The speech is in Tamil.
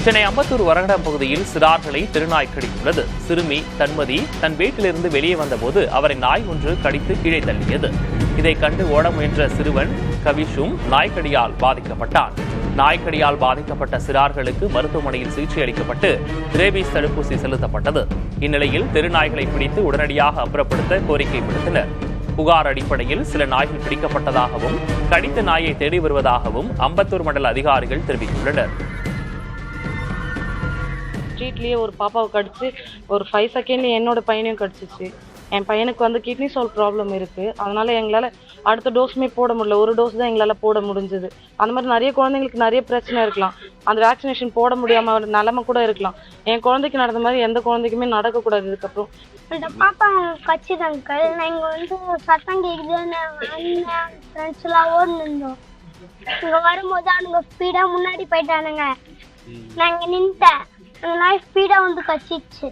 சென்னை அம்பத்தூர் வரகடம் பகுதியில் சிறார்களை திருநாய் கடித்துள்ளது. சிறுமி தன்மதி தன் வீட்டிலிருந்து வெளியே வந்தபோது அவரை நாய் ஒன்று கடித்து கீழே தள்ளியது. இதை கண்டு ஓட முயன்ற சிறுவன் கவிஷும் நாய்க்கடியால் பாதிக்கப்பட்டான். நாய்க்கடியால் பாதிக்கப்பட்ட சிறார்களுக்கு மருத்துவமனையில் சிகிச்சை அளிக்கப்பட்டு ரேபீஸ் தடுப்பூசி செலுத்தப்பட்டது. இந்நிலையில் தெருநாய்களை பிடித்து உடனடியாக அப்புறப்படுத்த கோரிக்கை விடுத்தனர். புகார் அடிப்படையில் சில நாய்கள் பிடிக்கப்பட்டதாகவும் கடித்த நாயை தேடி வருவதாகவும் அம்பத்தூர் மண்டல அதிகாரிகள் தெரிவித்துள்ளனர். ஸ்ட்ரீட்லயே ஒரு பாப்பாவை கடிச்சு ஒரு 5 செகண்ட்ல என்னோட பையனையும் கடிச்சிச்சு. என் பையனுக்கு கிட்னி ஸ்டோன் ப்ராப்ளம் இருக்கு. அதனால எங்களால் அடுத்த டோஸுமே போட முடியல. ஒரு டோஸ் தான் எங்களால் போட முடிஞ்சது. அந்த மாதிரி நிறைய குழந்தைங்களுக்கு நிறைய பிரச்சனை இருக்கலாம். அந்த வேக்சினேஷன் போட முடியாம நிலைமை கூட இருக்கலாம். என் குழந்தைக்கு நடந்த மாதிரி எந்த குழந்தைக்குமே நடக்கக்கூடாது. இதுக்கப்புறம் அந்த பாப்பா கட்சிது அங்கிள். நாங்கள் சத்தம் கேட்குதுன்னு ஃப்ரெண்ட்ஸ் எல்லாம் ஓடி நின்றோம். இங்கே வரும்போது அவனுங்க ஸ்பீடாக முன்னாடி போயிட்டானுங்க. நாங்கள் நின்ட்டேன். அந்த நாய் ஸ்பீடாக வந்து கச்சிச்சு.